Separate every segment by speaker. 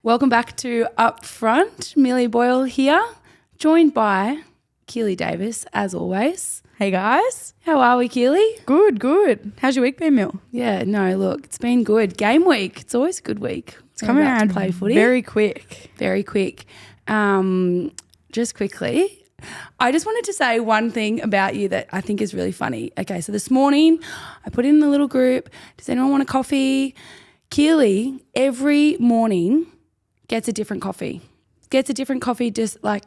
Speaker 1: Welcome back to Up Front. Millie Boyle here, joined by Keeley Davis, as always.
Speaker 2: Hey guys.
Speaker 1: How are we, Keeley?
Speaker 2: Good. How's your week been, Mill?
Speaker 1: Yeah, no, look, it's been good. Game week. It's always a good week.
Speaker 2: It's coming around
Speaker 1: to play footy.
Speaker 2: very quick.
Speaker 1: Very quick. Just quickly, I just wanted to say one thing about you that I think is really funny. Okay, so this morning I put in the little group, does anyone want a coffee? Keeley, every morning, gets a different coffee. Just like,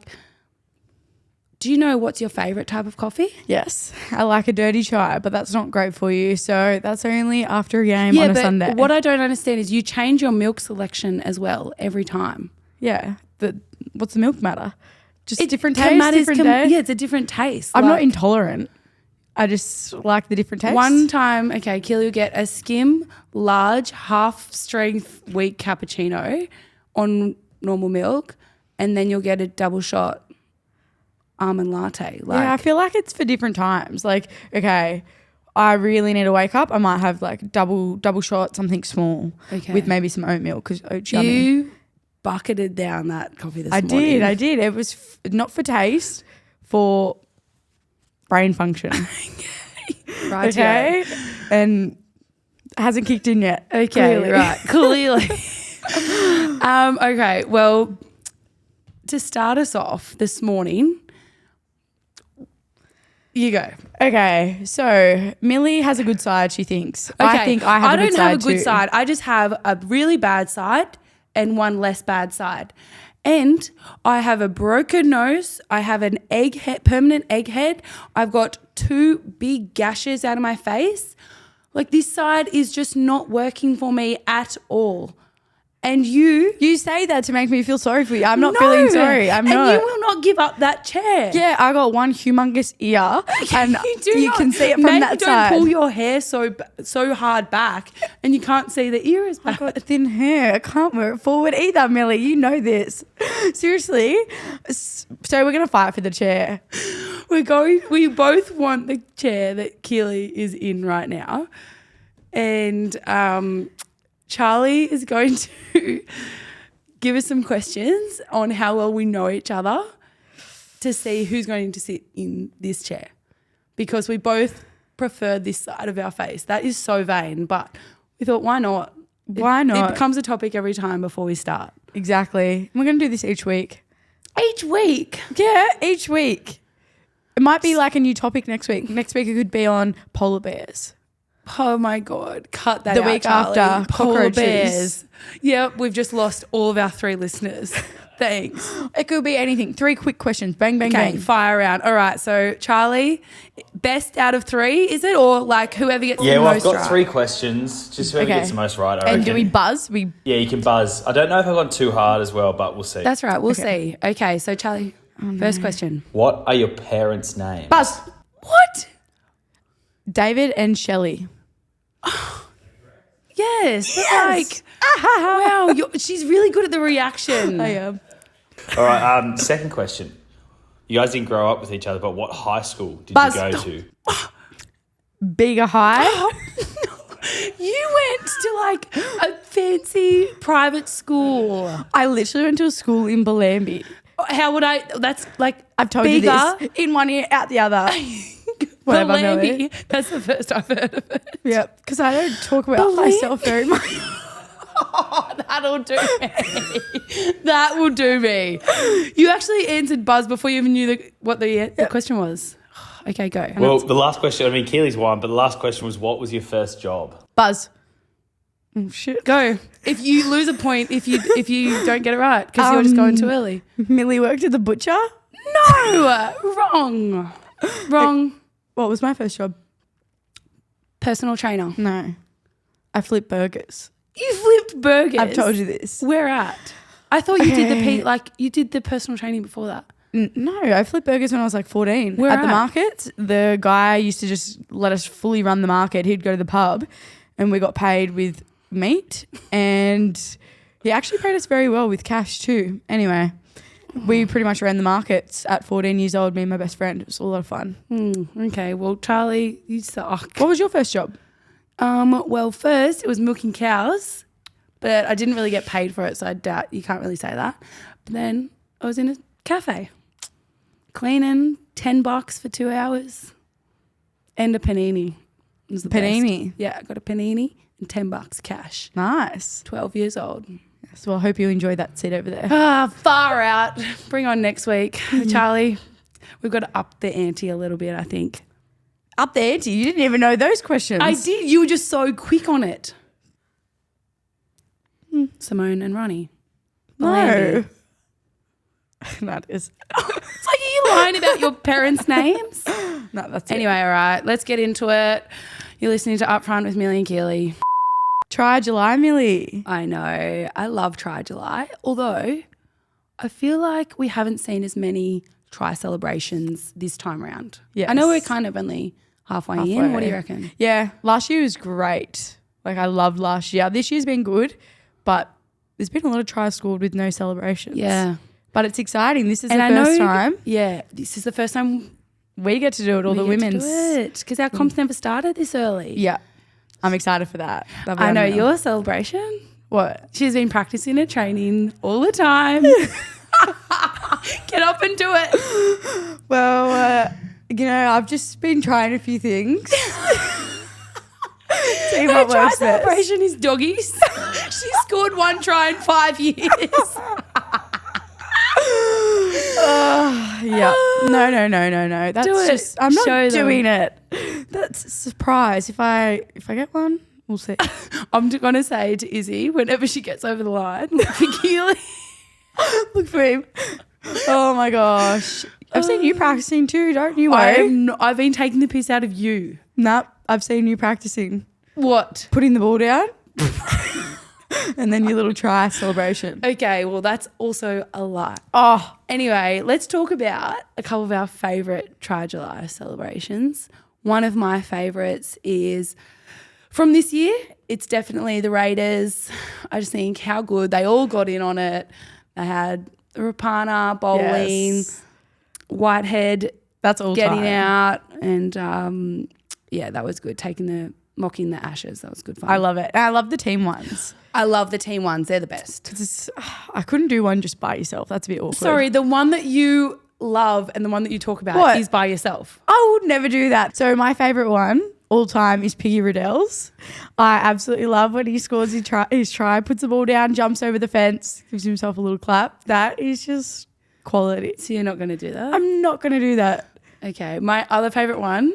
Speaker 1: do you know what's your favourite type of coffee?
Speaker 2: Yes, I like a dirty chai, but that's not great for you. So that's only after a game on a Sunday.
Speaker 1: Yeah, but what I don't understand is you change your milk selection as well every time.
Speaker 2: Yeah, what's the milk matter? Just a different taste, different day?
Speaker 1: Yeah, it's a different taste.
Speaker 2: I'm not intolerant. I just like the different taste.
Speaker 1: One time, okay, Keely will get a skim, large, half-strength, weak cappuccino on normal milk, and then you'll get a double shot almond latte.
Speaker 2: Yeah, I feel like it's for different times. Like, okay, I really need to wake up. I might have like double shot, something small with maybe some oat milk because oat's yummy. You
Speaker 1: bucketed down that coffee this morning.
Speaker 2: I did. It was not for taste, for brain function.
Speaker 1: Right.
Speaker 2: Okay. And hasn't kicked in yet.
Speaker 1: Okay.
Speaker 2: Clearly.
Speaker 1: Right. Clearly. Okay. Well, to start us off this morning, you go.
Speaker 2: Okay. So Millie has a good side, she thinks.
Speaker 1: Okay.
Speaker 2: I think I have a good side. I don't have a good
Speaker 1: side. I just have a really bad side and one less bad side. And I have a broken nose. I have an permanent egghead. I've got 2 big gashes out of my face. Like, this side is just not working for me at all. And you
Speaker 2: say that to make me feel sorry for you. I'm not feeling sorry. I'm not.
Speaker 1: And you will not give up that chair.
Speaker 2: Yeah, I got one humongous ear, and you can see it from that side.
Speaker 1: Don't pull your hair so hard back, and you can't see the ear is back.
Speaker 2: I've got thin hair. I can't move forward either, Millie. You know this. Seriously. So we're gonna fight for the chair.
Speaker 1: We both want the chair that Keely is in right now, and Charlie is going to give us some questions on how well we know each other to see who's going to sit in this chair, because we both prefer this side of our face. That is so vain, but we thought, why not?
Speaker 2: Why not?
Speaker 1: It becomes a topic every time before we start.
Speaker 2: Exactly. We're going to do this each week.
Speaker 1: Each week?
Speaker 2: Yeah, each week. It might be like a new topic next week. Next week it could be on polar bears.
Speaker 1: Oh my God, cut that
Speaker 2: out,
Speaker 1: The week
Speaker 2: Charlie. After,
Speaker 1: polar bears. Yep, we've just lost all of our 3 listeners. Thanks.
Speaker 2: It could be anything. 3 quick questions. Bang, bang, bang.
Speaker 1: Fire around. All right, so Charlie, best out of 3, is it? Or like whoever gets the most right?
Speaker 3: Yeah, well, I've got 3 questions. Just whoever gets the most right, I reckon.
Speaker 2: And do we buzz?
Speaker 3: Yeah, you can buzz. I don't know if I've gone too hard as well, but we'll see.
Speaker 1: That's right, we'll see. Okay, so Charlie, first question.
Speaker 3: What are your parents' names?
Speaker 2: Buzz.
Speaker 1: What?
Speaker 2: David and Shelley.
Speaker 1: Yes. Like, wow, she's really good at the reaction.
Speaker 2: I am.
Speaker 3: All right, second question. You guys didn't grow up with each other, but what high school did you go to?
Speaker 2: Bigger High.
Speaker 1: You went to like a fancy private school.
Speaker 2: I literally went to a school in Bellambi.
Speaker 1: How would I? That's like
Speaker 2: I've told
Speaker 1: bigger.
Speaker 2: You this. In one ear, out the other. Whatever,
Speaker 1: Bellambi. That's the first I've heard of it.
Speaker 2: Yeah, because I don't talk about myself very much.
Speaker 1: Oh, that'll do me. That will do me. You actually answered buzz before you even knew what the question was. Okay, go.
Speaker 3: Well, the last question, I mean, Keely's won, but the last question was, what was your first job?
Speaker 2: Buzz. Oh, shit.
Speaker 1: Go. If you lose a point, if you don't get it right, because you're just going too early.
Speaker 2: Millie worked at the butcher?
Speaker 1: No, wrong.
Speaker 2: What was my first job?
Speaker 1: Personal trainer.
Speaker 2: No. I flipped burgers.
Speaker 1: You flipped burgers?
Speaker 2: I've told you this.
Speaker 1: Where at? I thought you did you did the personal training before that.
Speaker 2: No, I flipped burgers when I was like 14.
Speaker 1: Where
Speaker 2: at the market. The guy used to just let us fully run the market. He'd go to the pub and we got paid with meat, and he actually paid us very well with cash too. Anyway, we pretty much ran the markets at 14 years old, me and my best friend. It was a lot of fun.
Speaker 1: Okay, well, Charlie, you suck.
Speaker 2: What was your first job?
Speaker 1: Well, first it was milking cows, but I didn't really get paid for it, so I doubt you can't really say that. But then I was in a cafe cleaning, $10 for 2 hours and a panini. It was the
Speaker 2: Panini?
Speaker 1: best. Yeah, I got a panini and $10 cash.
Speaker 2: Nice.
Speaker 1: 12 years old.
Speaker 2: Yes, well, I hope you enjoyed that sit over there.
Speaker 1: Far out. Bring on next week. Charlie, we've got to up the ante a little bit, I think.
Speaker 2: Up the ante. You didn't even know those questions.
Speaker 1: I did. You were just so quick on it. Simone and Ronnie.
Speaker 2: No. That is.
Speaker 1: It's like, are you lying about your parents' names?
Speaker 2: No, that's
Speaker 1: Anyway, all right, let's get into it. You're listening to Upfront with Millie and Keeley.
Speaker 2: Try July, Millie.
Speaker 1: I know. I love Try July, although I feel like we haven't seen as many try celebrations this time around.
Speaker 2: Yes.
Speaker 1: I know we're kind of only halfway in. What do you reckon?
Speaker 2: Yeah, last year was great. Like, I loved last year. This year's been good, but there's been a lot of tries scored with no celebrations.
Speaker 1: Yeah.
Speaker 2: But it's exciting. This is the first time.
Speaker 1: Yeah, this is the first time
Speaker 2: We get to do it, all the women's.
Speaker 1: because our comps never started this early.
Speaker 2: Yeah. I'm excited for that.
Speaker 1: I know your celebration.
Speaker 2: What?
Speaker 1: She's been practicing at training all the time. Get up and do it.
Speaker 2: Well, I've just been trying a few things. See
Speaker 1: Her
Speaker 2: what
Speaker 1: try
Speaker 2: works best.
Speaker 1: celebration is doggies. She scored 1 try in 5 years.
Speaker 2: Yeah. No. That's
Speaker 1: Do it.
Speaker 2: just I'm not
Speaker 1: Show them.
Speaker 2: doing it. That's a surprise. If I get one, we'll see.
Speaker 1: I'm going to say to Izzy, whenever she gets over the line, look for Keeley.
Speaker 2: Look for him. Oh my gosh. I've seen you practicing too, don't you?
Speaker 1: I've been taking the piss out of you.
Speaker 2: Nope. I've seen you practicing.
Speaker 1: What?
Speaker 2: Putting the ball down. And then your little try celebration.
Speaker 1: Okay, well, that's also a lot.
Speaker 2: Oh,
Speaker 1: Anyway, let's talk about a couple of our favourite Try July celebrations. One of my favourites is from this year. It's definitely the Raiders. I just think how good they all got in on it. They had Rapana, bowling,
Speaker 2: yes.
Speaker 1: Whitehead
Speaker 2: That's all
Speaker 1: getting
Speaker 2: time.
Speaker 1: out. And, that was good. Mocking the Ashes. That was good fun.
Speaker 2: I love it. And I love the team ones.
Speaker 1: I love the team ones. They're the best.
Speaker 2: I couldn't do one just by yourself. That's a bit awkward.
Speaker 1: Sorry, the one that you love and the one that you talk about
Speaker 2: What?
Speaker 1: is by yourself.
Speaker 2: I would never do that. So my favourite one all time is Piggy Riddell's. I absolutely love when he scores his try, puts the ball down, jumps over the fence, gives himself a little clap. That is just quality.
Speaker 1: So you're not going to do that?
Speaker 2: I'm not going to do that.
Speaker 1: Okay. My other favourite one,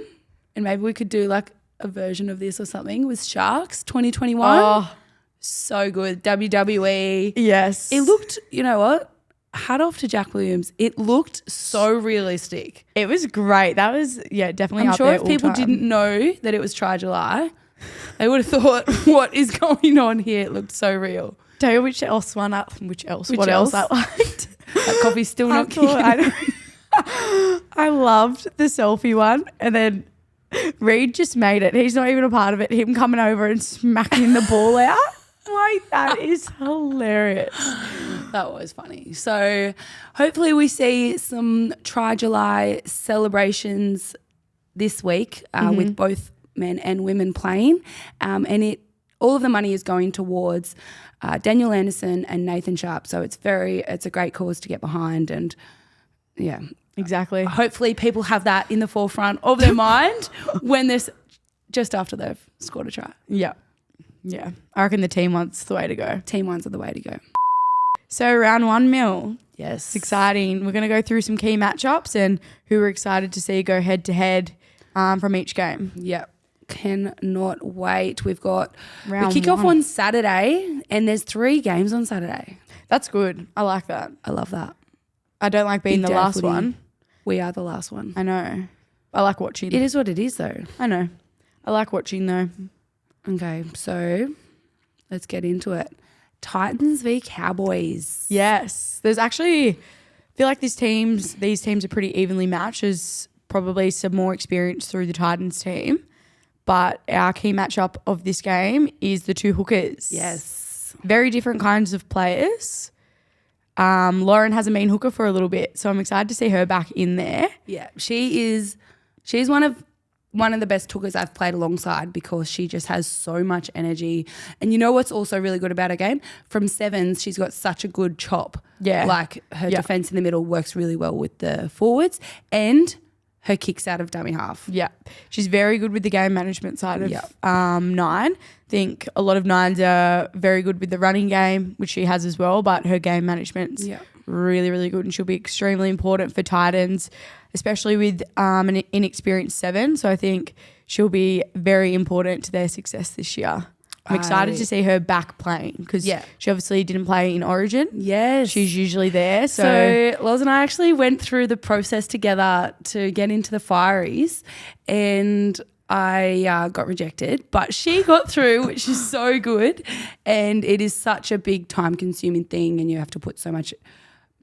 Speaker 1: and maybe we could do like a version of this or something, was Sharks 2021.
Speaker 2: Oh,
Speaker 1: So good. WWE.
Speaker 2: yes.
Speaker 1: It looked, you know what? Hat off to Jack Williams. It looked so realistic.
Speaker 2: It was great. That was, definitely
Speaker 1: I'm
Speaker 2: up
Speaker 1: sure
Speaker 2: there
Speaker 1: if
Speaker 2: all
Speaker 1: people
Speaker 2: time.
Speaker 1: didn't know that it was Try July, they would have thought, what is going on here? It looked so real.
Speaker 2: Tell you what else I liked.
Speaker 1: That coffee's still not kicking.
Speaker 2: I loved the selfie one, and then Reed just made it. He's not even a part of it. Him coming over and smacking the ball out. Like, that is hilarious.
Speaker 1: That was funny. So hopefully we see some Try July celebrations this week with both men and women playing. And all of the money is going towards Daniel Anderson and Nathan Sharp. So it's a great cause to get behind. And yeah,
Speaker 2: Exactly.
Speaker 1: hopefully people have that in the forefront of their mind when they're just after they've scored a try.
Speaker 2: Yeah. Yeah. I reckon the team one's the way to go.
Speaker 1: Team ones are the way to go.
Speaker 2: So round 1 mil.
Speaker 1: Yes.
Speaker 2: It's exciting. We're going to go through some key matchups and who we're excited to see go head to head from each game.
Speaker 1: Yep. Cannot wait. We
Speaker 2: Round
Speaker 1: kick off
Speaker 2: 1.
Speaker 1: on Saturday and there's 3 games on Saturday.
Speaker 2: That's good. I like that.
Speaker 1: I love that.
Speaker 2: I don't like being
Speaker 1: Big
Speaker 2: the
Speaker 1: day
Speaker 2: last
Speaker 1: footy.
Speaker 2: one.
Speaker 1: We are the last one.
Speaker 2: I know. I like watching.
Speaker 1: It is what it is though.
Speaker 2: I know. I like watching though.
Speaker 1: Okay, so let's get into it. Titans v Cowboys.
Speaker 2: Yes. There's actually, I feel like these teams are pretty evenly matched. There's probably some more experience through the Titans team. But our key matchup of this game is the 2 hookers.
Speaker 1: Yes.
Speaker 2: Very different kinds of players. Lauren hasn't been hooker for a little bit, so I'm excited to see her back in there.
Speaker 1: Yeah, she's one of one of the best hookers I've played alongside because she just has so much energy. And you know what's also really good about her game? From sevens, she's got such a good chop.
Speaker 2: Yeah.
Speaker 1: Like her defense in the middle works really well with the forwards and her kicks out of dummy half.
Speaker 2: Yeah. She's very good with the game management side of nine. I think a lot of nines are very good with the running game, which she has as well, but her game management's really, really good, and she'll be extremely important for Titans, especially with an inexperienced seven. So I think she'll be very important to their success this year. I'm excited to see her back playing because she obviously didn't play in Origin.
Speaker 1: Yes.
Speaker 2: She's usually there.
Speaker 1: So Loz and I actually went through the process together to get into the Fireys, and I got rejected, but she got through, which is so good. And it is such a big time-consuming thing, and you have to put so much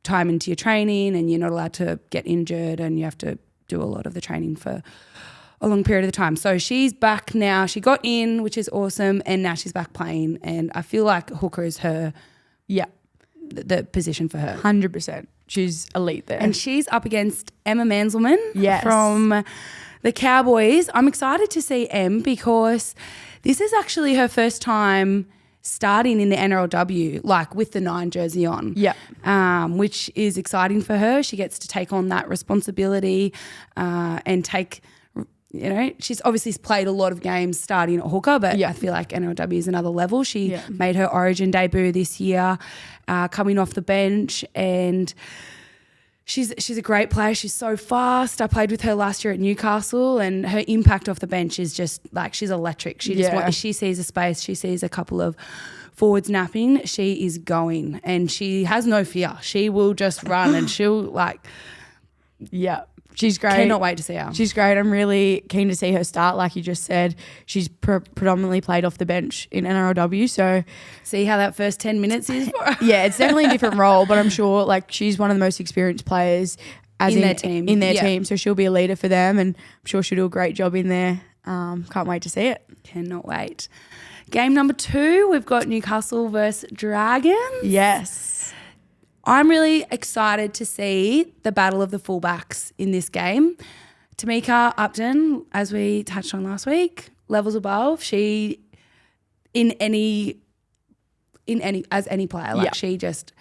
Speaker 1: time into your training, and you're not allowed to get injured, and you have to do a lot of the training for a long period of time. So she's back now. She got in, which is awesome, and now she's back playing. And I feel like hooker is her, the position for her.
Speaker 2: 100%. She's elite there.
Speaker 1: And she's up against Emma Manselman
Speaker 2: Yes.
Speaker 1: from the Cowboys. I'm excited to see Em because this is actually her first time starting in the NRLW, like with the 9 jersey on. Which is exciting for her. She gets to take on that responsibility and take, you know, she's obviously played a lot of games starting at hooker, but I feel like NRLW is another level. She made her Origin debut this year, coming off the bench, and she's a great player. She's so fast. I played with her last year at Newcastle, and her impact off the bench is just like she's electric. She just if she sees a space, she sees a couple of forwards napping, she is going, and she has no fear. She will just run, and she'll
Speaker 2: she's great.
Speaker 1: Cannot wait to see her.
Speaker 2: She's great. I'm really keen to see her start. Like you just said, she's predominantly played off the bench in NRLW. So
Speaker 1: see how that first 10 minutes is for her.
Speaker 2: yeah, it's definitely a different role, but I'm sure like she's one of the most experienced players in their team. So she'll be a leader for them, and I'm sure she'll do a great job in there. Can't wait to see it.
Speaker 1: Cannot wait. Game number 2, we've got Newcastle versus Dragons.
Speaker 2: Yes.
Speaker 1: I'm really excited to see the battle of the fullbacks in this game. Tamika Upton, as we touched on last week, levels above. She, as any player, like she just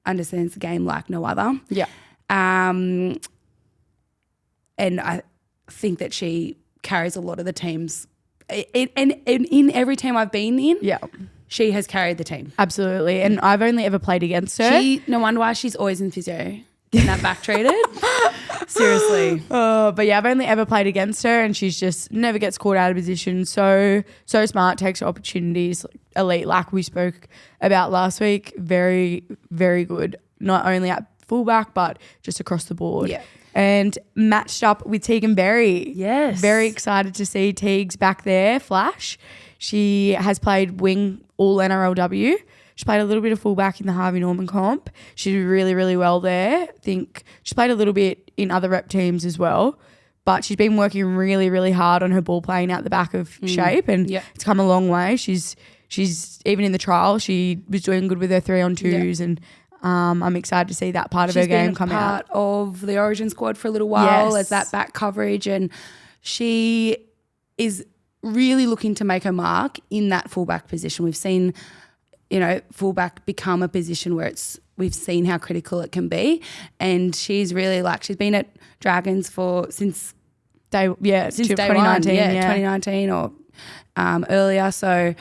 Speaker 1: understands the game like no other.
Speaker 2: Yeah.
Speaker 1: And I think that she carries a lot of the teams. And in every team I've been in, she has carried the team.
Speaker 2: Absolutely. And I've only ever played against her.
Speaker 1: No wonder why she's always in physio. Getting that back treated. Seriously.
Speaker 2: But yeah, I've only ever played against her, and she's just never gets caught out of position. So smart, takes her opportunities, elite, like we spoke about last week. Very, very good. Not only at fullback, but just across the board.
Speaker 1: Yeah.
Speaker 2: And matched up with Tegan Berry.
Speaker 1: Yes.
Speaker 2: Very excited to see Teagues back there, Flash. She has played wing all NRLW. She played a little bit of fullback in the Harvey Norman comp. She did really, really well there. I think she played a little bit in other rep teams as well. But she's been working really, really hard on her ball playing out the back of shape, and it's come a long way. She's even in the trial, she was doing good with her 3-on-2s, and I'm excited to see that part of her game come out.
Speaker 1: She's been part of the Origin squad for a little while as that back coverage, and she is really looking to make her mark in that fullback position. We've seen, fullback become a position where we've seen how critical it can be, and she's really she's been at Dragons since day 2019, 2019 or earlier. So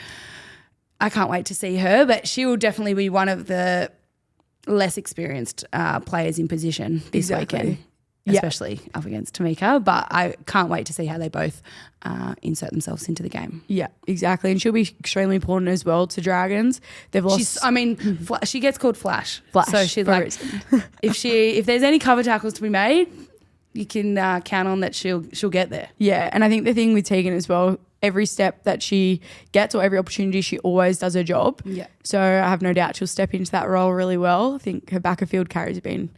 Speaker 1: I can't wait to see her, but she will definitely be one of the less experienced players in position this weekend, especially up against Tamika. But I can't wait to see how they both insert themselves into the game.
Speaker 2: Yeah, exactly. And she'll be extremely important as well to Dragons. They've lost.
Speaker 1: She gets called Flash.
Speaker 2: So
Speaker 1: she's if there's any cover tackles to be made, you can count on that she'll get there.
Speaker 2: Yeah, and I think the thing with Tegan as well, every step that she gets or every opportunity, she always does her job.
Speaker 1: Yeah.
Speaker 2: So I have no doubt she'll step into that role really well. I think her back of field carries have been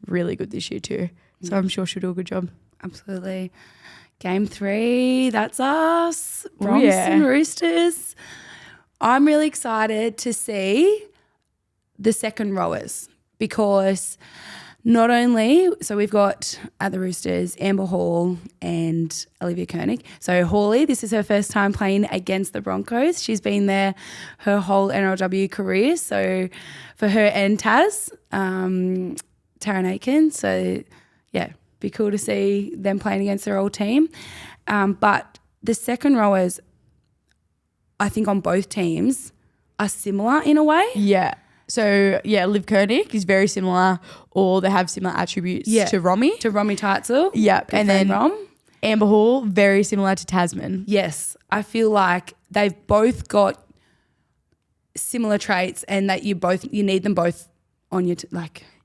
Speaker 2: really good this year too. So I'm sure she'll do a good job.
Speaker 1: Absolutely. Game 3, that's us. Broncos and Roosters. I'm really excited to see the second rowers because not only, so we've got at the Roosters Amber Hall and Olivia Koenig. So Hawley, this is her first time playing against the Broncos. She's been there her whole NRLW career. So for her and Taz, Taryn Aiken. So yeah, be cool to see them playing against their old team. But the second rowers, I think on both teams, are similar in a way.
Speaker 2: Yeah. So, yeah, Liv Koenig is very similar, or they have similar attributes to Romy.
Speaker 1: To Romy Teitzel.
Speaker 2: Yep. And then
Speaker 1: Rom.
Speaker 2: Amber Hall, very similar to Tasman.
Speaker 1: Yes. I feel like they've both got similar traits and that you need them both on your,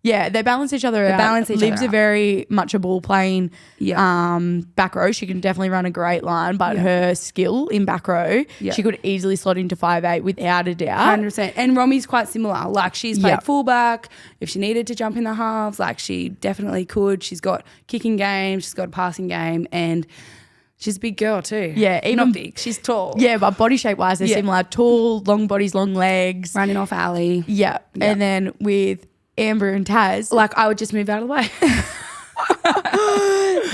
Speaker 2: Yeah, they balance each other out.
Speaker 1: balance each
Speaker 2: Liv's
Speaker 1: other
Speaker 2: a
Speaker 1: out.
Speaker 2: very much a ball playing back row. She can definitely run a great line, but her skill in back row, she could easily slot into 5'8" without a doubt.
Speaker 1: 100%. And Romy's quite similar. Like she's played fullback. If she needed to jump in the halves, like she definitely could. She's got kicking game. She's got a passing game, and she's a big girl too.
Speaker 2: Yeah, even
Speaker 1: not big. She's tall.
Speaker 2: Yeah, but body shape wise, they're similar. Tall, long bodies, long legs.
Speaker 1: Running off alley.
Speaker 2: Yeah, and then with Amber and Taz,
Speaker 1: Like I would just move out of the way.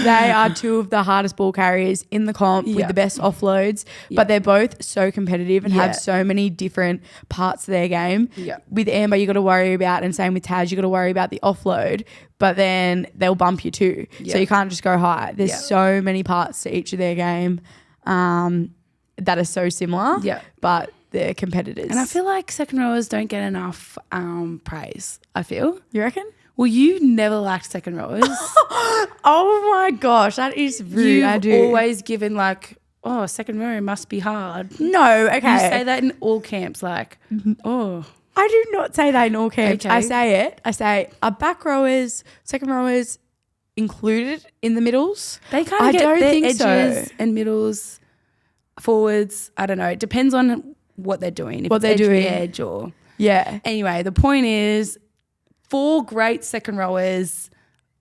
Speaker 2: they are two of the hardest ball carriers in the comp with the best offloads, but they're both so competitive and have so many different parts of their game.
Speaker 1: Yeah.
Speaker 2: With Amber, you got to worry about, and same with Taz, you got to worry about the offload, but then they'll bump you too. So you can't just go high. There's so many parts to each of their game that are so similar, but they're competitors.
Speaker 1: And I feel like second rowers don't get enough praise, I feel.
Speaker 2: You reckon?
Speaker 1: Well, you never liked second rowers.
Speaker 2: Oh my gosh, that is rude. I
Speaker 1: You've
Speaker 2: do.
Speaker 1: always given second row must be hard.
Speaker 2: No, okay.
Speaker 1: You say that in all camps,
Speaker 2: I do not say that in all camps.
Speaker 1: Okay.
Speaker 2: I say it. I say, are back rowers, second rowers included in the middles?
Speaker 1: They kind
Speaker 2: I
Speaker 1: of get
Speaker 2: don't
Speaker 1: their
Speaker 2: think
Speaker 1: edges
Speaker 2: so.
Speaker 1: and middles, forwards. I don't know. It depends on what they're doing. If
Speaker 2: What
Speaker 1: it's
Speaker 2: they're
Speaker 1: edge to
Speaker 2: doing.
Speaker 1: edge or
Speaker 2: Yeah.
Speaker 1: anyway. The point is, 4 great second rowers,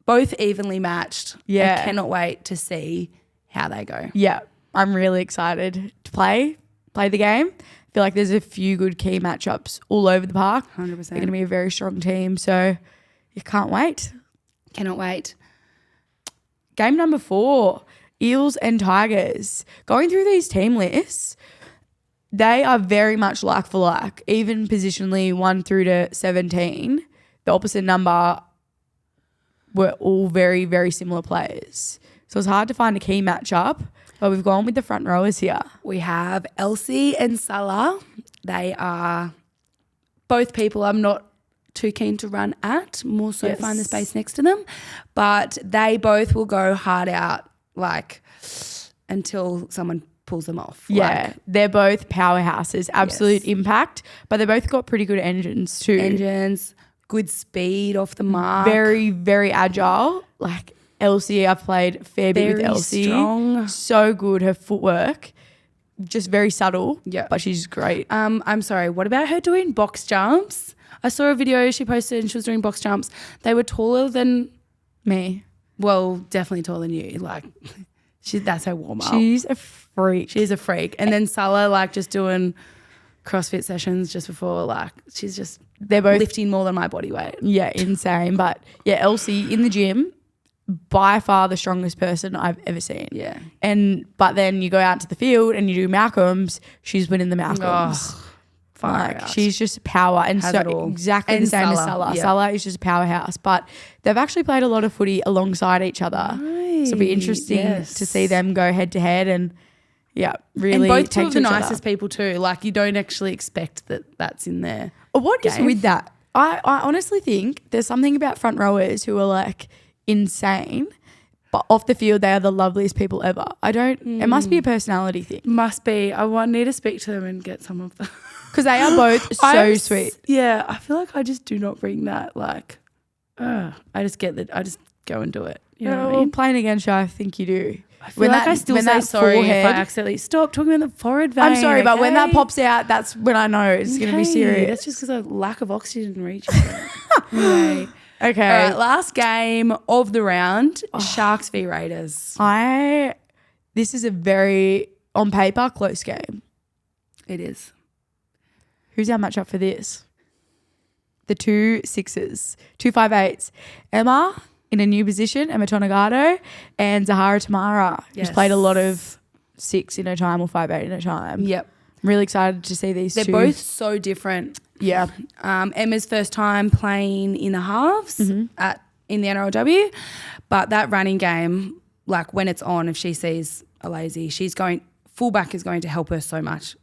Speaker 1: both evenly matched.
Speaker 2: Yeah.
Speaker 1: I cannot wait to see how they go.
Speaker 2: Yeah. I'm really excited to play the game. I feel like there's a few good key matchups all over the park.
Speaker 1: 100%.
Speaker 2: They're going to be a very strong team. So you can't wait.
Speaker 1: Cannot wait.
Speaker 2: Game number 4, Eels and Tigers. Going through these team lists, they are very much like for like, even positionally 1 through to 17. The opposite number were all very, very similar players. So it's hard to find a key matchup, but we've gone with the front rowers here.
Speaker 1: We have Elsie and Salah. They are both people I'm not too keen to run at, more so find the space next to them. But they both will go hard out until someone pulls them off.
Speaker 2: Yeah, they're both powerhouses, absolute impact, but they both got pretty good engines too.
Speaker 1: Engines, good speed off the mark.
Speaker 2: Very, very agile. Like Elsie, I've played a fair bit with
Speaker 1: Very
Speaker 2: Elsie.
Speaker 1: strong.
Speaker 2: So good, her footwork, just very subtle, but she's great.
Speaker 1: I'm sorry, what about her doing box jumps? I saw a video she posted and she was doing box jumps. They were taller than
Speaker 2: Me.
Speaker 1: Well, definitely taller than you. That's her warm up.
Speaker 2: She's a freak.
Speaker 1: She's a freak. And then Salah, just doing CrossFit sessions just before, she's just
Speaker 2: They're both
Speaker 1: lifting more than my body weight.
Speaker 2: Yeah, insane. But yeah, Elsie in the gym, by far the strongest person I've ever seen.
Speaker 1: Yeah.
Speaker 2: But then you go out to the field and you do Malcolm's, she's winning the Malcolm's.
Speaker 1: Far out.
Speaker 2: She's just power and
Speaker 1: Has
Speaker 2: so
Speaker 1: it all.
Speaker 2: exactly
Speaker 1: And
Speaker 2: the same as
Speaker 1: Salah,
Speaker 2: Salah.
Speaker 1: yeah.
Speaker 2: Salah is just a powerhouse, but they've actually played a lot of footy alongside each other. So it'll be interesting to see them go head to head and really
Speaker 1: and both two
Speaker 2: take
Speaker 1: of
Speaker 2: to
Speaker 1: the
Speaker 2: each other.
Speaker 1: nicest people too. You don't actually expect that's in there.
Speaker 2: What is
Speaker 1: game.
Speaker 2: with that? I honestly think there's something about front rowers who are insane, but off the field they are the loveliest people ever. It must be a personality thing.
Speaker 1: Must be. I need to speak to them and get some of them.
Speaker 2: Because they are both so sweet.
Speaker 1: Yeah, I feel like I just do not bring that. I just get that. I just go and do it. You know what I mean?
Speaker 2: Playing against you, I think you do.
Speaker 1: I feel I still say sorry if I accidentally stop talking about the forehead vein.
Speaker 2: I'm sorry, but when that
Speaker 1: okay?
Speaker 2: pops out, that's when I know it's going to be serious.
Speaker 1: That's just because of lack of oxygen reaching. Anyway.
Speaker 2: Okay.
Speaker 1: All right, last game of the round, Sharks v Raiders.
Speaker 2: This is a very, on paper, close game.
Speaker 1: It is.
Speaker 2: Who's our matchup for this? the 2 6s, 2 5/8s. Emma in a new position, Emma Tonegado, and Zahara Tamara, who's played a lot of 6 in her time or 5/8 in her time.
Speaker 1: Yep.
Speaker 2: I'm really excited to see these
Speaker 1: They're
Speaker 2: two.
Speaker 1: both so different.
Speaker 2: Yeah.
Speaker 1: Emma's first time playing in the halves in the NRLW, but that running game, like when it's on, if she sees a lazy, fullback is going to help her so much.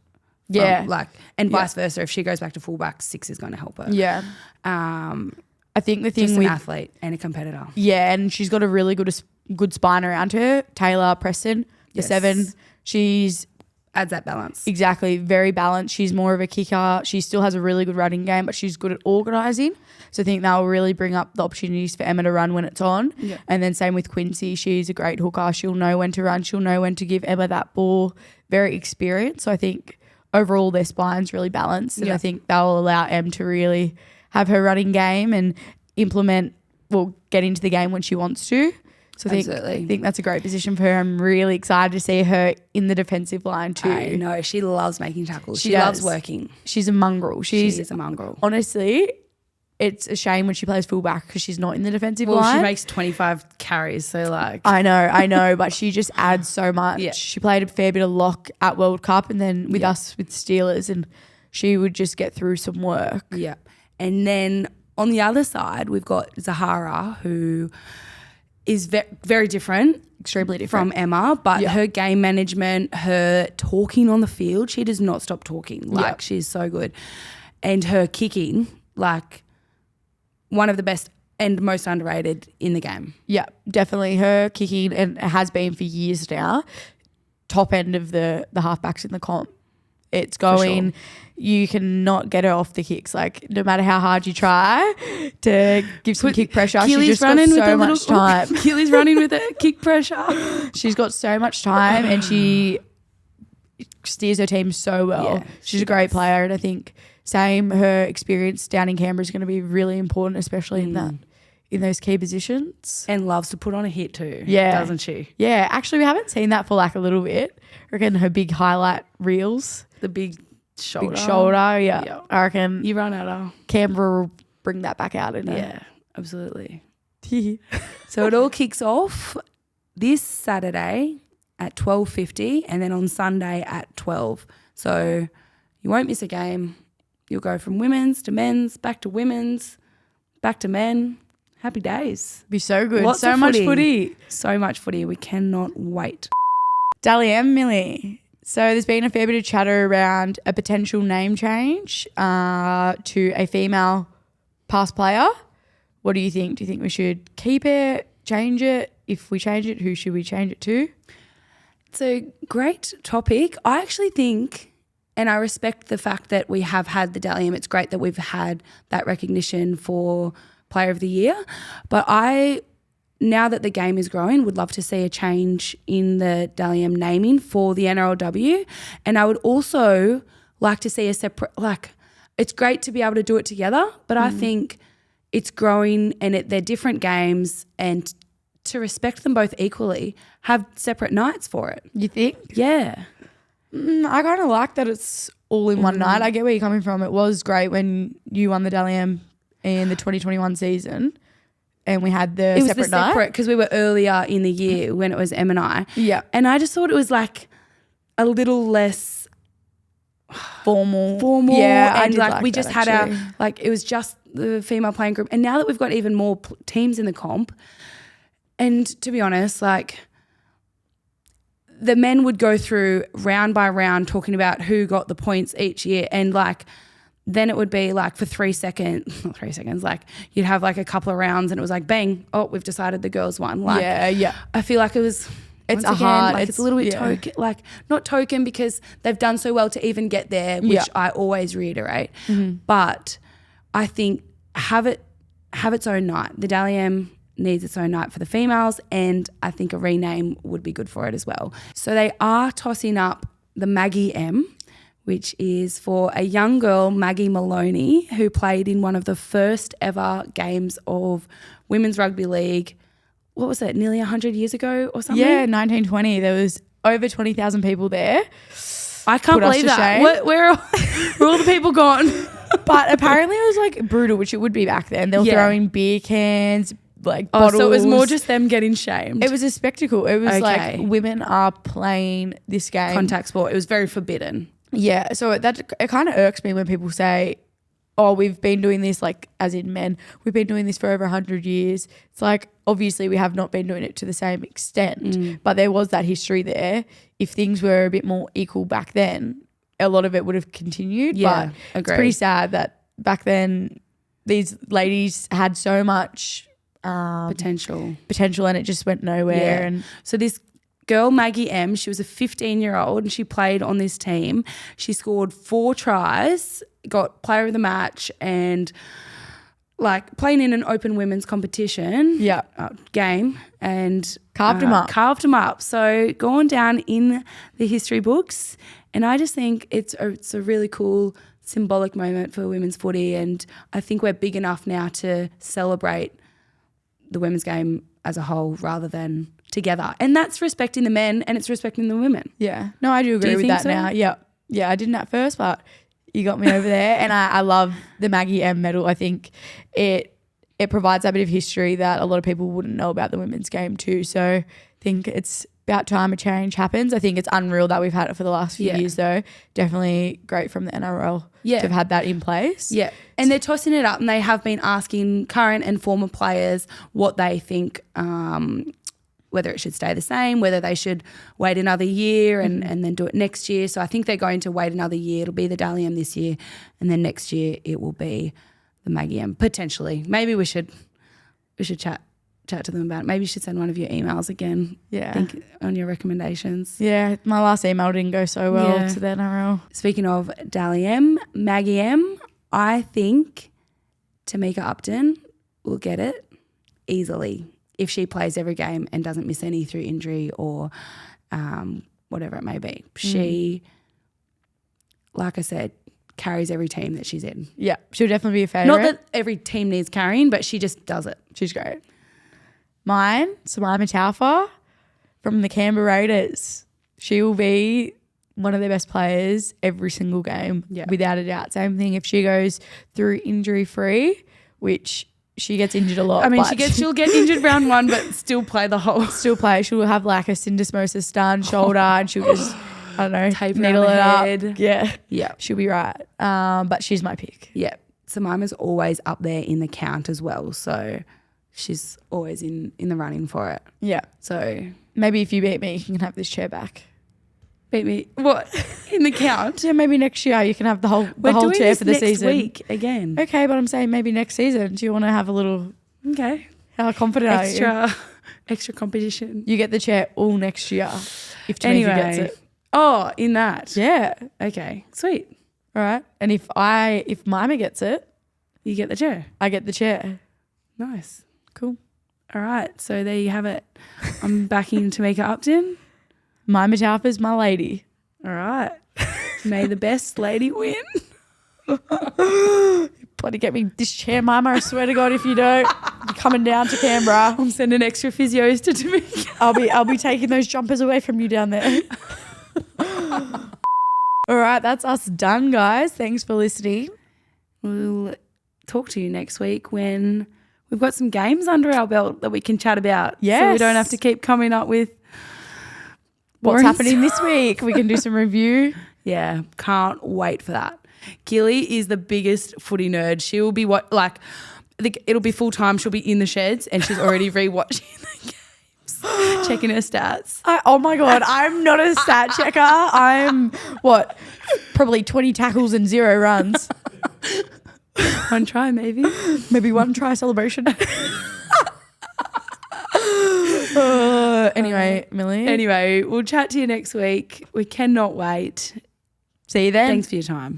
Speaker 2: Yeah.
Speaker 1: And vice versa. If she goes back to fullback, 6 is going to help her.
Speaker 2: Yeah. I think the thing
Speaker 1: Just
Speaker 2: with
Speaker 1: an athlete and a competitor.
Speaker 2: Yeah, and she's got a really good spine around her. Taylor Preston, the 7. She's
Speaker 1: adds that balance.
Speaker 2: Exactly, very balanced. She's more of a kicker. She still has a really good running game, but she's good at organising. So I think that will really bring up the opportunities for Emma to run when it's on.
Speaker 1: Yeah.
Speaker 2: And then same with Quincy. She's a great hooker. She'll know when to run. She'll know when to give Emma that ball. Very experienced. So I think overall their spine's really balanced. And I think that will allow Em to really have her running game and get into the game when she wants to. So I think that's a great position for her. I'm really excited to see her in the defensive line too.
Speaker 1: I know. She loves making tackles. She
Speaker 2: does.
Speaker 1: loves working.
Speaker 2: She's a mongrel. She
Speaker 1: is a mongrel.
Speaker 2: Honestly, it's a shame when she plays fullback because she's not in the defensive line.
Speaker 1: Well, she makes 25 carries, so like.
Speaker 2: I know, but she just adds so much.
Speaker 1: Yeah.
Speaker 2: She played a fair bit of lock at World Cup and then with us with Steelers, and she would just get through some work.
Speaker 1: Yeah. And then on the other side, we've got Zahara, who is very different.
Speaker 2: Extremely different.
Speaker 1: From Emma, but her game management, her talking on the field, she does not stop talking. She's so good. And her kicking, one of the best and most underrated in the game.
Speaker 2: Yeah, definitely. Her kicking, and it has been for years now, top end of the halfbacks in the comp. It's going, you cannot get her off the kicks. Like, no matter how hard you try to give some kick pressure,
Speaker 1: Keely's
Speaker 2: she's just got so much time.
Speaker 1: Keely's running with it, kick pressure.
Speaker 2: She's got so much time and she steers her team so well.
Speaker 1: Yeah,
Speaker 2: she's a great player, and I think her experience down in Canberra is going to be really important, especially in those key positions.
Speaker 1: And loves to put on a hit too, doesn't she?
Speaker 2: Yeah, actually we haven't seen that for a little bit. I reckon her big highlight reels.
Speaker 1: The big shoulder.
Speaker 2: Yeah. I reckon
Speaker 1: you run at her.
Speaker 2: Canberra will bring that back out in her.
Speaker 1: Yeah, absolutely. So it all kicks off this Saturday at 12:50 and then on Sunday at 12. So you won't miss a game. You'll go from women's to men's, back to women's, back to men. Happy days.
Speaker 2: Be so good.
Speaker 1: Lots
Speaker 2: so
Speaker 1: of
Speaker 2: much footy.
Speaker 1: So much footy. We cannot wait.
Speaker 2: Dally M, Millie. So there's been a fair bit of chatter around a potential name change to a female past player. What do you think? Do you think we should keep it, change it? If we change it, who should we change it to?
Speaker 1: It's a great topic. I actually think, and I respect the fact that we have had the Dally M. It's great that we've had that recognition for Player of the Year. But now that the game is growing, would love to see a change in the Dally M naming for the NRLW. And I would also like to see a separate, it's great to be able to do it together, but I think it's growing and they're different games, and to respect them both equally, have separate nights for it.
Speaker 2: You think?
Speaker 1: Yeah.
Speaker 2: I kind of like that it's all in one night. I get where you're coming from. It was great when you won the Dally M in the 2021 season. And we had the separate night.
Speaker 1: Because we were earlier in the year when it was Em and I.
Speaker 2: Yeah.
Speaker 1: And I just thought it was a little less
Speaker 2: formal.
Speaker 1: Yeah. And we just had it was just the female playing group. And now that we've got even more teams in the comp, and to be honest, the men would go through round by round talking about who got the points each year, and then it would be for 3 seconds, not 3 seconds, you'd have a couple of rounds and it was bang, oh, we've decided the girls won.
Speaker 2: Yeah.
Speaker 1: I feel it was, it's a little bit token, not token because they've done so well to even get there, which I always reiterate. Mm-hmm. But I think have its own night. The Dally M needs its own night for the females, and I think a rename would be good for it as well. So they are tossing up the Maggie M, which is for a young girl, Maggie Maloney, who played in one of the first ever games of Women's Rugby League. What was it, nearly 100 years ago or something?
Speaker 2: Yeah, 1920. There was over 20,000 people there.
Speaker 1: I can't believe that. Where are all the people gone?
Speaker 2: But apparently it was like brutal, which it would be back then. They were throwing beer cans, like bottles.
Speaker 1: So it was more just them getting shamed.
Speaker 2: It was a spectacle. It was
Speaker 1: Okay.
Speaker 2: like women are playing this game.
Speaker 1: contact sport. It was very forbidden.
Speaker 2: Yeah. So it kind of irks me when people say, oh, we've been doing this, like as in men, we've been doing this for over 100 years. It's like, obviously we have not been doing it to the same extent, but there was that history there. If things were a bit more equal back then, a lot of it would have continued.
Speaker 1: Yeah,
Speaker 2: but it's pretty sad that back then these ladies had so much
Speaker 1: Potential.
Speaker 2: and it just went nowhere.
Speaker 1: Yeah.
Speaker 2: And
Speaker 1: So this girl, Maggie M, she was a 15-year-old and she played on this team. She scored 4 tries, got player of the match, and like playing in an open women's competition game, and
Speaker 2: Carved 'em up.
Speaker 1: Carved them up. So gone down in the history books. And I just think it's a really cool symbolic moment for women's footy, and I think we're big enough now to celebrate the women's game as a whole rather than together. And that's respecting the men and it's respecting the women.
Speaker 2: yeah, no, I do agree
Speaker 1: you
Speaker 2: with
Speaker 1: think
Speaker 2: that
Speaker 1: so?
Speaker 2: now. Yeah, I didn't at first, but you got me over there. And I love the Maggie M medal. I think it provides that bit of history that a lot of people wouldn't know about the women's game too. So I think it's about time a change happens. I think it's unreal that we've had it for the last few years though. Definitely great from the NRL to have had that in place.
Speaker 1: Yeah. And they're tossing it up, and they have been asking current and former players what they think, whether it should stay the same, whether they should wait another year and then do it next year. So I think they're going to wait another year. It'll be the Dally M this year, and then next year it will be the Maggie M, potentially. Maybe we should chat to them about it. Maybe you should send one of your emails again.
Speaker 2: Yeah.
Speaker 1: Think on your recommendations.
Speaker 2: Yeah, my last email didn't go so well
Speaker 1: Yeah.
Speaker 2: to the NRL.
Speaker 1: Speaking of Dally M, Maggie M, I think Tamika Upton will get it easily if she plays every game and doesn't miss any through injury or whatever it may be. She, like I said, carries every team that she's in.
Speaker 2: Yeah, she'll definitely be a favourite.
Speaker 1: Not that every team needs carrying, but she just does it.
Speaker 2: She's great. Mine, Samaima Taufa from the Canberra Raiders. She will be one of their best players every single game, without a doubt. Same thing if she goes through injury-free, which she gets injured a lot.
Speaker 1: I mean,
Speaker 2: but
Speaker 1: she'll get injured round 1, but still play the whole.
Speaker 2: still play. She'll have like a syndesmosis done shoulder and she'll just, I don't know,
Speaker 1: Tape
Speaker 2: needle
Speaker 1: around
Speaker 2: it
Speaker 1: the
Speaker 2: up.
Speaker 1: head.
Speaker 2: Yeah.
Speaker 1: Yeah.
Speaker 2: She'll be right. But she's my pick.
Speaker 1: Yeah. Samaima's always up there in the count as well. So she's always in the running for it.
Speaker 2: Yeah.
Speaker 1: So
Speaker 2: Maybe if you beat me, you can have this chair back.
Speaker 1: beat me. What? In the count?
Speaker 2: Yeah, maybe next year you can have the whole
Speaker 1: doing
Speaker 2: chair
Speaker 1: this
Speaker 2: for the
Speaker 1: next
Speaker 2: season.
Speaker 1: week again.
Speaker 2: Okay, but I'm saying maybe next season. Do you want to have a little?
Speaker 1: Okay.
Speaker 2: How confident are you?
Speaker 1: Extra competition.
Speaker 2: You get the chair all next year if Tamika gets it.
Speaker 1: Oh, in that.
Speaker 2: Yeah.
Speaker 1: Okay. Sweet.
Speaker 2: All right. And if Mima gets it,
Speaker 1: You get the chair.
Speaker 2: I get the chair.
Speaker 1: Nice.
Speaker 2: Cool.
Speaker 1: All right. So there you have it. I'm backing Tamika Upton.
Speaker 2: Mima Taufa's my lady.
Speaker 1: All right. May the best lady win.
Speaker 2: Bloody get me this chair, Mima. I swear to God, if you don't, you're coming down to Canberra.
Speaker 1: I'm sending extra physios to Tamika.
Speaker 2: I'll be taking those jumpers away from you down there. All right, that's us done, guys. Thanks for listening.
Speaker 1: We'll talk to you next week when we've got some games under our belt that we can chat about. So we
Speaker 2: Yes.
Speaker 1: don't have to keep coming up with
Speaker 2: What's
Speaker 1: boring
Speaker 2: happening this week? We can do some review.
Speaker 1: Yeah, can't wait for that. Keely is the biggest footy nerd. She will be it'll be full time. She'll be in the sheds and she's already rewatching the games, checking her stats.
Speaker 2: Oh my God, I'm not a stat checker. I'm probably 20 tackles and 0 runs.
Speaker 1: One try, maybe.
Speaker 2: Maybe 1 try celebration. Anyway, Millie.
Speaker 1: Anyway, we'll chat to you next week. We cannot wait.
Speaker 2: See you then.
Speaker 1: Thanks for your time.